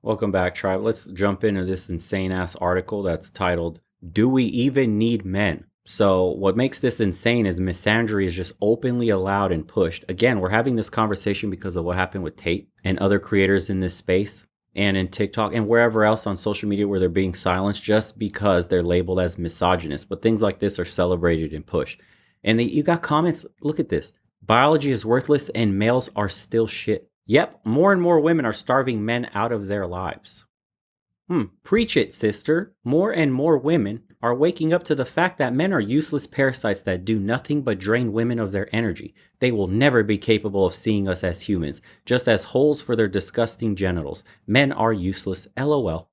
Welcome back, tribe. Let's jump into this insane ass article that's titled, Do We Even Need Men? So, what makes this insane is misandry is just openly allowed and pushed. Again, we're having this conversation because of what happened with Tate and other creators in this space and in TikTok and wherever else on social media where they're being silenced just because they're labeled as misogynist. But things like this are celebrated and pushed. And you got comments. Look at this. Biology is worthless and males are still shit. Yep, more and more women are starving men out of their lives. Preach it, sister. More and more women are waking up to the fact that men are useless parasites that do nothing but drain women of their energy. They will never be capable of seeing us as humans, just as holes for their disgusting genitals. Men are useless, LOL.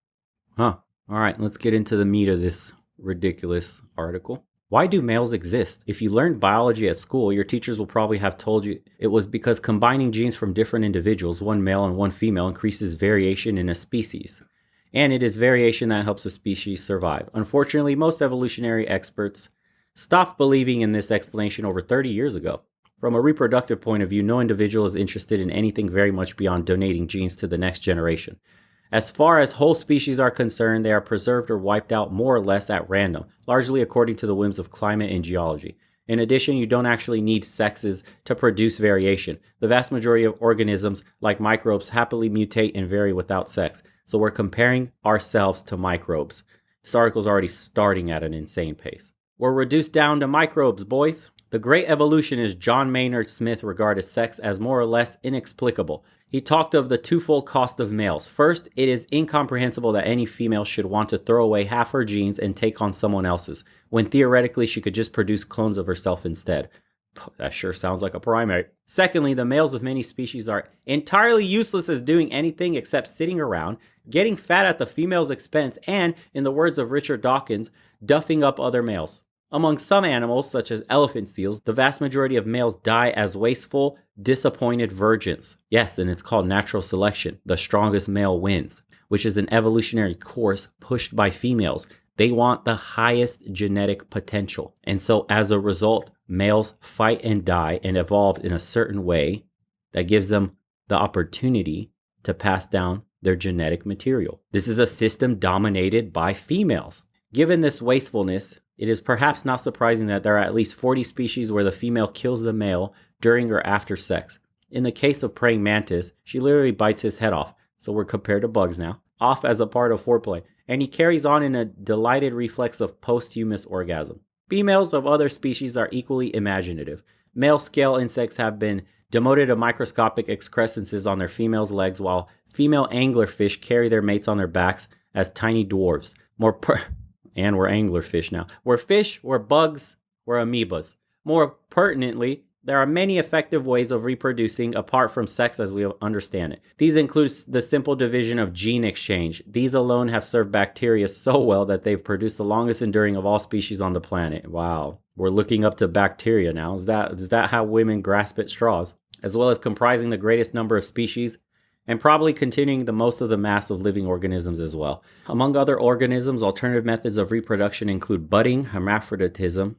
All right, let's get into the meat of this ridiculous article. Why do males exist? If you learned biology at school, your teachers will probably have told you it was because combining genes from different individuals, one male and one female, increases variation in a species. And it is variation that helps a species survive. Unfortunately, most evolutionary experts stopped believing in this explanation over 30 years ago. From a reproductive point of view, no individual is interested in anything very much beyond donating genes to the next generation. As far as whole species are concerned, they are preserved or wiped out more or less at random, largely according to the whims of climate and geology. In addition, you don't actually need sexes to produce variation. The vast majority of organisms, like microbes, happily mutate and vary without sex. So we're comparing ourselves to microbes. This article's already starting at an insane pace. We're reduced down to microbes, boys. The great evolutionist John Maynard Smith regarded sex as more or less inexplicable. He talked of the twofold cost of males. First, it is incomprehensible that any female should want to throw away half her genes and take on someone else's, when theoretically she could just produce clones of herself instead. That sure sounds like a primate. Secondly, the males of many species are entirely useless as doing anything except sitting around, getting fat at the female's expense, and, in the words of Richard Dawkins, duffing up other males. Among some animals, such as elephant seals, the vast majority of males die as wasteful, disappointed virgins. Yes, and it's called natural selection. The strongest male wins, which is an evolutionary course pushed by females. They want the highest genetic potential. And so as a result, males fight and die and evolved in a certain way that gives them the opportunity to pass down their genetic material. This is a system dominated by females. Given this wastefulness, it is perhaps not surprising that there are at least 40 species where the female kills the male during or after sex. In the case of praying mantis, she literally bites his head off, so we're compared to bugs now, off as a part of foreplay, and he carries on in a delighted reflex of posthumous orgasm. Females of other species are equally imaginative. Male scale insects have been demoted to microscopic excrescences on their females' legs, while female anglerfish carry their mates on their backs as tiny dwarves. And we're anglerfish now. We're fish, we're bugs, we're amoebas. More pertinently, there are many effective ways of reproducing apart from sex as we understand it. These include the simple division of gene exchange. These alone have served bacteria so well that they've produced the longest enduring of all species on the planet. Wow. We're looking up to bacteria now. Is that how women grasp at straws? As well as comprising the greatest number of species and probably continuing the most of the mass of living organisms as well. Among other organisms, alternative methods of reproduction include budding, hermaphroditism,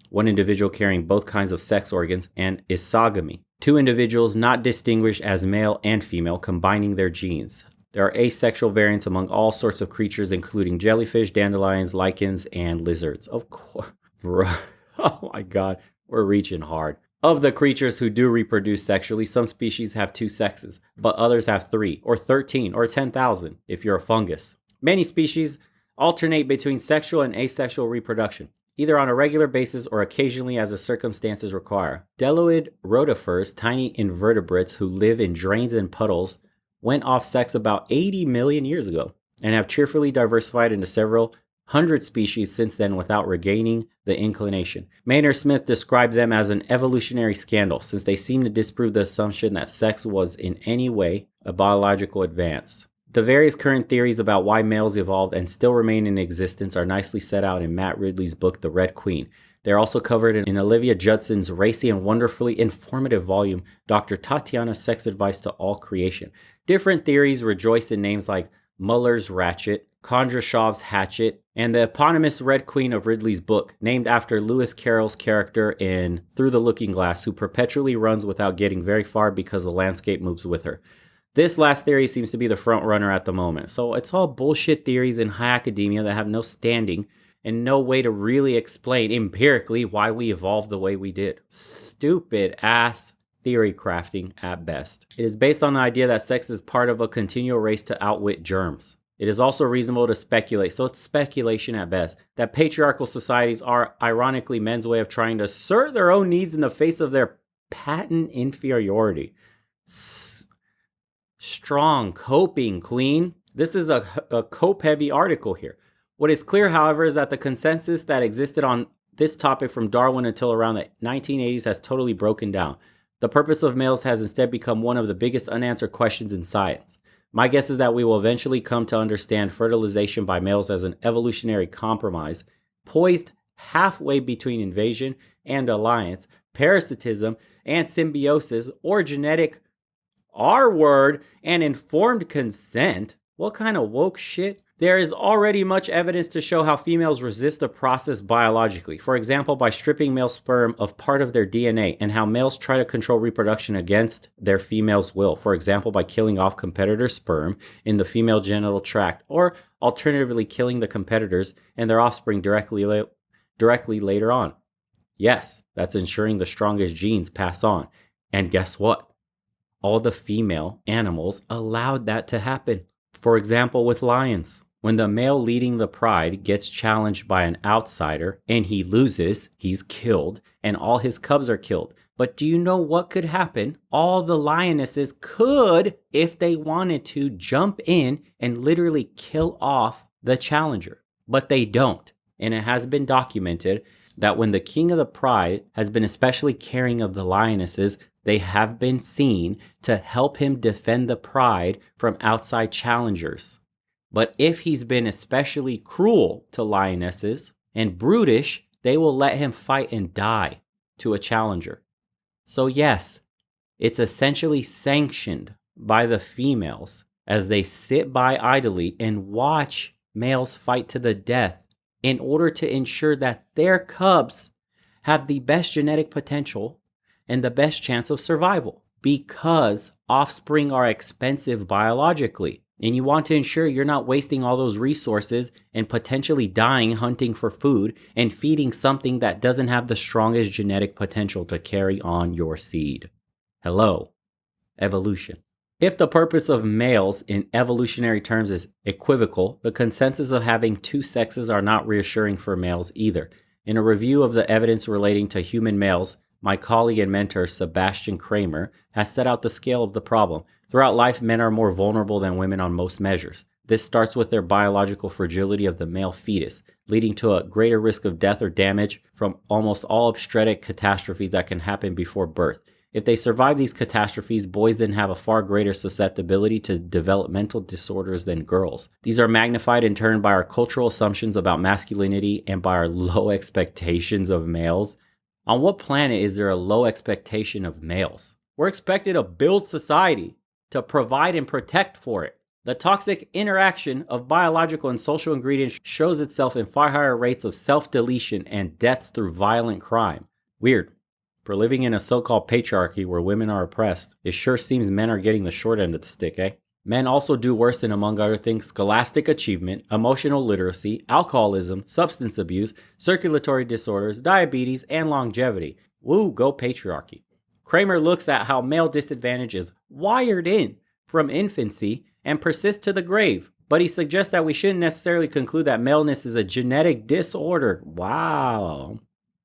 one individual carrying both kinds of sex organs, and isogamy, two individuals not distinguished as male and female combining their genes. There are asexual variants among all sorts of creatures, including jellyfish, dandelions, lichens, and lizards. Of course, bro. Oh my God, we're reaching hard. Of the creatures who do reproduce sexually, some species have 2 sexes, but others have 3, or 13, or 10,000 if you're a fungus. Many species alternate between sexual and asexual reproduction, either on a regular basis or occasionally as the circumstances require. Deloid rotifers, tiny invertebrates who live in drains and puddles, went off sex about 80 million years ago and have cheerfully diversified into several hundred species since then without regaining the inclination. Maynard Smith described them as an evolutionary scandal, since they seem to disprove the assumption that sex was in any way a biological advance. The various current theories about why males evolved and still remain in existence are nicely set out in Matt Ridley's book, The Red Queen. They're also covered in Olivia Judson's racy and wonderfully informative volume, Dr. Tatiana's Sex Advice to All Creation. Different theories rejoice in names like Muller's ratchet, Kondrashov's hatchet, and the eponymous Red Queen of Ridley's book, named after Lewis Carroll's character in Through the Looking Glass, who perpetually runs without getting very far because the landscape moves with her. This last theory seems to be the front runner at the moment. So it's all bullshit theories in high academia that have no standing and no way to really explain empirically why we evolved the way we did. Stupid ass theory crafting at best. It is based on the idea that sex is part of a continual race to outwit germs. It is also reasonable to speculate, so it's speculation at best, that patriarchal societies are ironically men's way of trying to assert their own needs in the face of their patent inferiority. Strong coping, queen. This is a cope-heavy article here. What is clear, however, is that the consensus that existed on this topic from Darwin until around the 1980s has totally broken down. The purpose of males has instead become one of the biggest unanswered questions in science. My guess is that we will eventually come to understand fertilization by males as an evolutionary compromise, poised halfway between invasion and alliance, parasitism and symbiosis, or genetic R word and informed consent. What kind of woke shit? There is already much evidence to show how females resist the process biologically. For example, by stripping male sperm of part of their DNA, and how males try to control reproduction against their female's will. For example, by killing off competitor sperm in the female genital tract, or alternatively killing the competitors and their offspring directly later on. Yes, that's ensuring the strongest genes pass on. And guess what? All the female animals allowed that to happen. For example, with lions. When the male leading the pride gets challenged by an outsider and he loses, he's killed, and all his cubs are killed. But do you know what could happen? All the lionesses could, if they wanted to, jump in and literally kill off the challenger. But they don't. And it has been documented that when the king of the pride has been especially caring of the lionesses, they have been seen to help him defend the pride from outside challengers. But if he's been especially cruel to lionesses and brutish, they will let him fight and die to a challenger. So yes, it's essentially sanctioned by the females as they sit by idly and watch males fight to the death in order to ensure that their cubs have the best genetic potential and the best chance of survival, because offspring are expensive biologically. And you want to ensure you're not wasting all those resources and potentially dying hunting for food and feeding something that doesn't have the strongest genetic potential to carry on your seed. Hello, evolution. If the purpose of males in evolutionary terms is equivocal, the consensus of having two sexes are not reassuring for males either. In a review of the evidence relating to human males, my colleague and mentor, Sebastian Kramer, has set out the scale of the problem. Throughout life, men are more vulnerable than women on most measures. This starts with their biological fragility of the male fetus, leading to a greater risk of death or damage from almost all obstetric catastrophes that can happen before birth. If they survive these catastrophes, boys then have a far greater susceptibility to developmental disorders than girls. These are magnified in turn by our cultural assumptions about masculinity and by our low expectations of males. On what planet is there a low expectation of males? We're expected to build society, to provide and protect for it. The toxic interaction of biological and social ingredients shows itself in far higher rates of self-deletion and deaths through violent crime. Weird. For living in a so-called patriarchy where women are oppressed, it sure seems men are getting the short end of the stick, eh? Men also do worse in, among other things, scholastic achievement, emotional literacy, alcoholism, substance abuse, circulatory disorders, diabetes, and longevity. Woo, go patriarchy. Kramer looks at how male disadvantage is wired in from infancy and persists to the grave. But he suggests that we shouldn't necessarily conclude that maleness is a genetic disorder. Wow.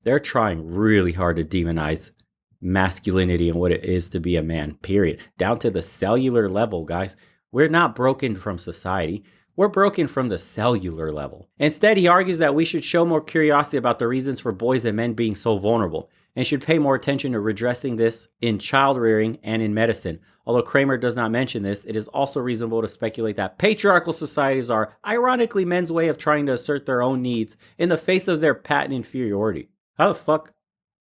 They're trying really hard to demonize masculinity and what it is to be a man, period. Down to the cellular level, guys. We're not broken from society. We're broken from the cellular level. Instead, he argues that we should show more curiosity about the reasons for boys and men being so vulnerable, and should pay more attention to redressing this in child rearing and in medicine. Although Kramer does not mention this, it is also reasonable to speculate that patriarchal societies are ironically men's way of trying to assert their own needs in the face of their patent inferiority. How the fuck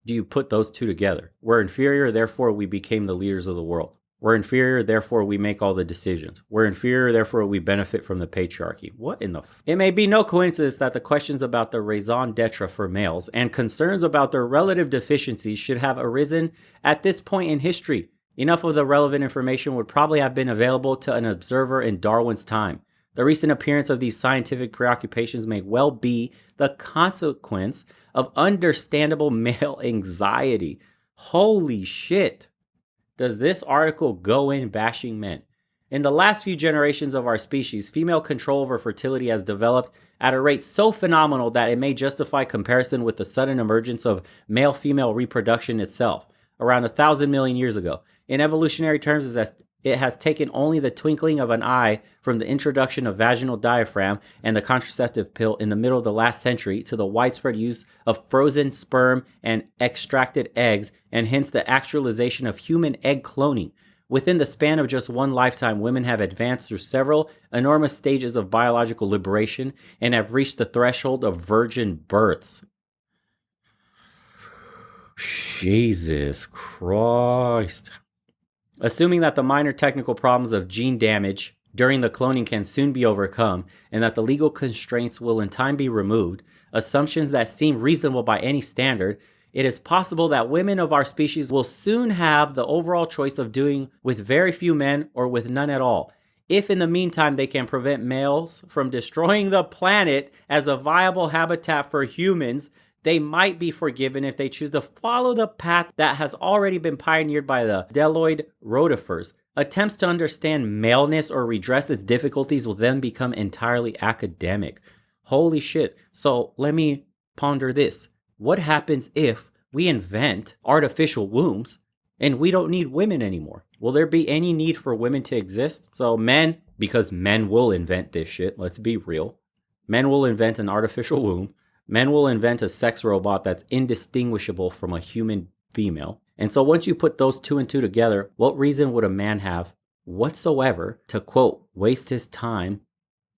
do you put those two together? We're inferior, therefore we became the leaders of the world. We're inferior, therefore we make all the decisions. We're inferior, therefore we benefit from the patriarchy. What in the It may be no coincidence that the questions about the raison d'etre for males and concerns about their relative deficiencies should have arisen at this point in history. Enough of the relevant information would probably have been available to an observer in Darwin's time. The recent appearance of these scientific preoccupations may well be the consequence of understandable male anxiety. Holy shit. Does this article go in bashing men? In the last few generations of our species, female control over fertility has developed at a rate so phenomenal that it may justify comparison with the sudden emergence of male-female reproduction itself, around 1,000 million years ago. In evolutionary terms, it has taken only the twinkling of an eye from the introduction of vaginal diaphragm and the contraceptive pill in the middle of the last century to the widespread use of frozen sperm and extracted eggs, and hence the actualization of human egg cloning. Within the span of just one lifetime, women have advanced through several enormous stages of biological liberation and have reached the threshold of virgin births. Jesus Christ. Assuming that the minor technical problems of gene damage during the cloning can soon be overcome and that the legal constraints will in time be removed, assumptions that seem reasonable by any standard, it is possible that women of our species will soon have the overall choice of doing with very few men or with none at all. If in the meantime they can prevent males from destroying the planet as a viable habitat for humans, they might be forgiven if they choose to follow the path that has already been pioneered by the Deloid rotifers. Attempts to understand maleness or redress its difficulties will then become entirely academic. Holy shit. So let me ponder this. What happens if we invent artificial wombs and we don't need women anymore? Will there be any need for women to exist? So men, because men will invent this shit, let's be real. Men will invent an artificial womb. Men will invent a sex robot that's indistinguishable from a human female. And so once you put those two and two together, what reason would a man have whatsoever to, quote, waste his time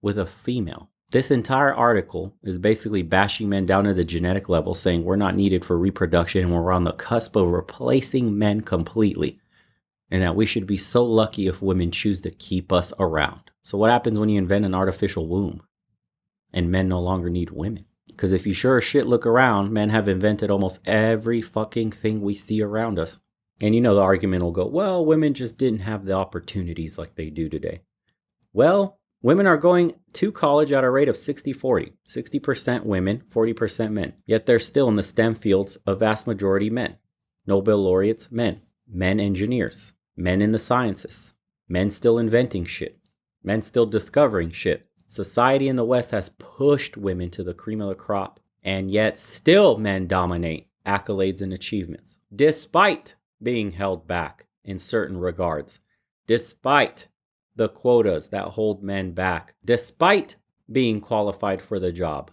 with a female? This entire article is basically bashing men down to the genetic level, saying we're not needed for reproduction and we're on the cusp of replacing men completely. And that we should be so lucky if women choose to keep us around. So what happens when you invent an artificial womb and men no longer need women? Because if you sure as shit look around, men have invented almost every fucking thing we see around us. And you know the argument will go, well, women just didn't have the opportunities like they do today. Well, women are going to college at a rate of 60-40. 60% women, 40% men. Yet they're still in the STEM fields a vast majority men. Nobel laureates, men. Men engineers. Men in the sciences. Men still inventing shit. Men still discovering shit. Society in the West has pushed women to the cream of the crop, and yet still men dominate accolades and achievements, despite being held back in certain regards, despite the quotas that hold men back, despite being qualified for the job.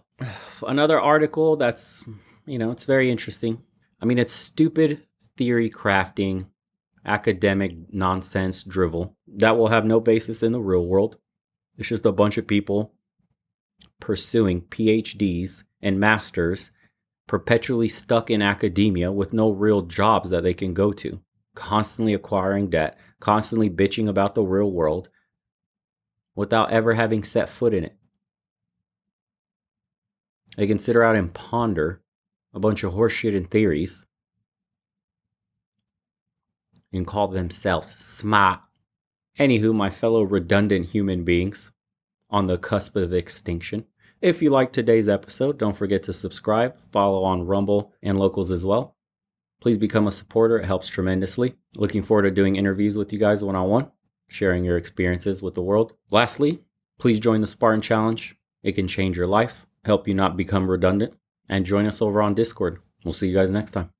Another article that's, it's very interesting. I mean, it's stupid theory crafting, academic nonsense drivel that will have no basis in the real world. It's just a bunch of people pursuing PhDs and masters, perpetually stuck in academia with no real jobs that they can go to, constantly acquiring debt, constantly bitching about the real world without ever having set foot in it. They can sit around and ponder a bunch of horseshit and theories and call themselves smart. Anywho, my fellow redundant human beings on the cusp of extinction, if you liked today's episode, don't forget to subscribe, follow on Rumble and Locals as well. Please become a supporter. It helps tremendously. Looking forward to doing interviews with you guys one-on-one, sharing your experiences with the world. Lastly, please join the Spartan Challenge. It can change your life, help you not become redundant, and join us over on Discord. We'll see you guys next time.